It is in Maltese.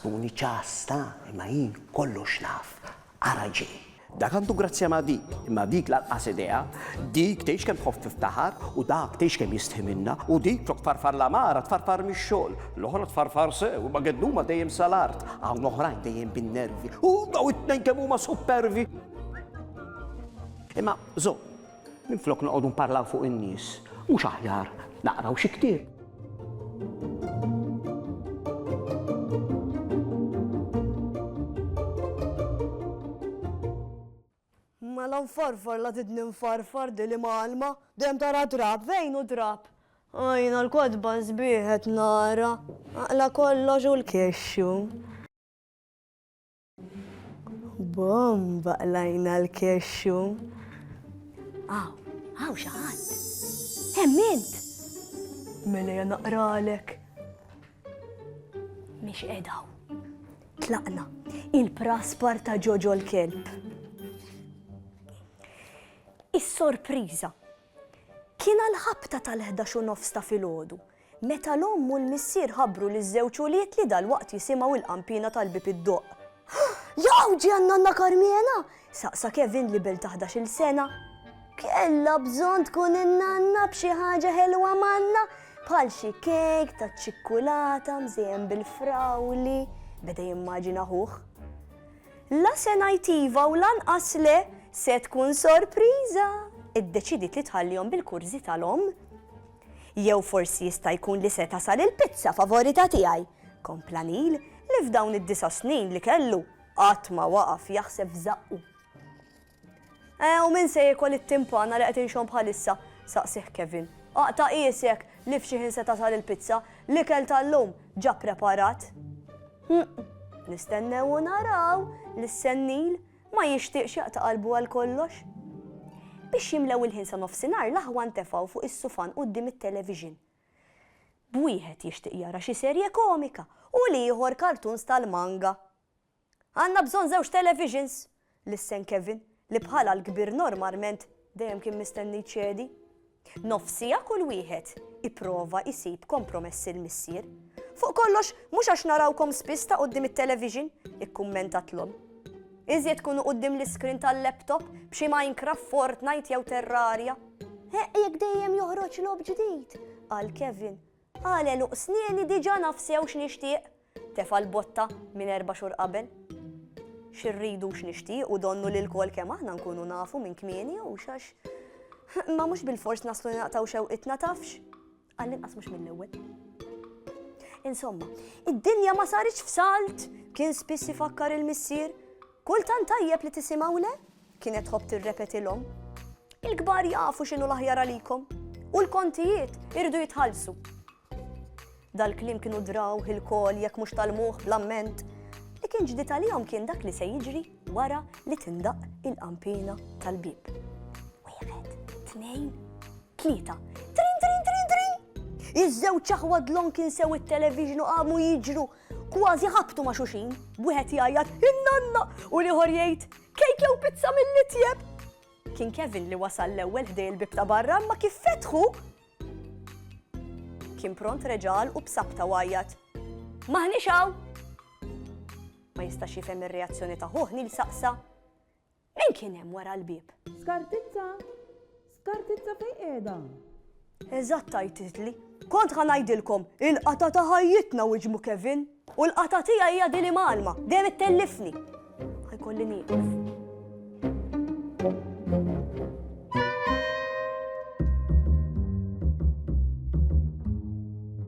tkun ċasta, imma jien kollox naf. Araġi. Dak għandu grazzja ma' dik, imma dik lanqas idea, dik tgħix kemm tħoff tiftaħar u dak tgħix kemm jistħi u dik tfarfar la mara tfarfar mix-xogħol, l-oħra tfarfar sew u ma gednuma dejjem sal-art, hawn oħrajn dejjem bin-nervi u daw it-tnejn kemm huma supervi. Imma żomm, minflok noqogħdu nparlaw fuq in-nies, mhux aħjar naqraw xi ktieb. Mela nfarfar la tidni nfarfar dili malma, dem tara drab, fejn u drab. Ajna l-kodba zbieħet nara, aqla kollox u l-kexxu. Bomba qlajna l-kexxu. Għaw xaħat. Hemmint. Mela naqralek. Mix edaw. Tlaqna il-praspar ta' Ġoġo l-kelb. Is-sorpriża kien għall-ħabta tal-11 ta' filgħodu, meta l-omm u l-missier ħabbru liż-żewġ uliet li dal-waqt jisimgħu il-qampina tal-bib id-doq. Jawġi għanna Karmena! Saqsa Kevin li bil ta' 11-il sena. Kella bżonn tkun in-nanna b'xi ħaġa ħelwa manna bħal xi kejk ta' ċikkulata mżejjem bil-frawli, beda jimmaġina ħuh. La se ngħid iva u lanqas le se tkun sorpriża. Iddeċidiet li tħallihom bil-kurżi tal-omm. Jew forsi jista' jkun li se tasal il-pizza favorita tiegħi. Kompla Nil li f'dawn id-9 snin li kellu qatt ma waqaf jaħseb f'żaqqu. U min se jekol it-timpana li qed inxhom bħalissa, saqsih Kevin. Aqta' qiesek li f'xi ħin se tasal il-pizza l-ikel tal-lum ġa preparat. Nistennew u naraw li s-Nil ma jixtieqx jaqta' qalbu għal kollox. Biex jimlew il-ħin sa nofsinhar l-aħwa ntefgħu fuq is-sufan quddiem it-television. Bwieħed jixtieq jara xi serje komika u l-ieħor kartuns tal-manga. Għandna bżonn żewġ televisions, lissen Kevin, li bħala l-kbir normalment dejjem kien mistenni ċedi. Nofsija kull wieħed ipprova jsib kompromess il-missier. Fuq kollox mhux għax narawkom spiss ta' quddiem it-television, ikkummentat l-omm. Iżjed kunu quddiem l-iskrin tal-laptop b'xi Minecraft, Fortnite jew Terraria. Jekk dejjem joħroġ lob ġdid, qal Kevin. Għal eluq snieni diġà naf sew x'nixtieq. Tefa' l-botta minn 4 xhur qabel. X'irridu x'nixtieq u donnu lil kol kemm aħna nkunu nafu minn kmieni jew xax. Ma mhux bil-fors naslu naqtaw xewqitna tafx. Għall-inqas mhux mill-ewwel. Insomma, id-dinja ma saritx f'salt, kien spiss ifakkar il-missier. Kultant tajjeb li tisimgħu le? Kienet tħobb tirrepetilhom. Il-kbar jafu x'inhu l-aħjar għalikom u l-kontijiet irdu jitħallsu. Dal-kliem kienu draw il-kol jekk mhux tal-muħ bl-amment li kien ġdid għalihom kien dak li se jiġri wara li tindaq il-qampina tal-bib. Wieħed, 2, 3. Trin, trin, trin, trin! Iż-żewġ aħwadlhom kien sew it-television u qamu jiġru. Kważi ħabtu ma' xuxin, wieħed jgħajjat in-nanna u ieħor jgħid kejk jew pizza mill-itjeb. Kien Kevin li wasal l-ewwel ħdej il-bib ta' barra ma kif fetħu. Kien pront reġal u b'sabta għajjat. Maħniex hawn. Ma jistax jifhem ir-reazzjoni ta' Nil saqsa. Min kien hemm wara l-bib? Skartizza fejn qiegħda? Eżatt tajtitli. Kont ħanajdilkom il-qata ta' ħajjitna wiġmu Kevin u l-qata tiegħi hija dili malma, dejjem ittellifni. Ħajkolli nieqaf.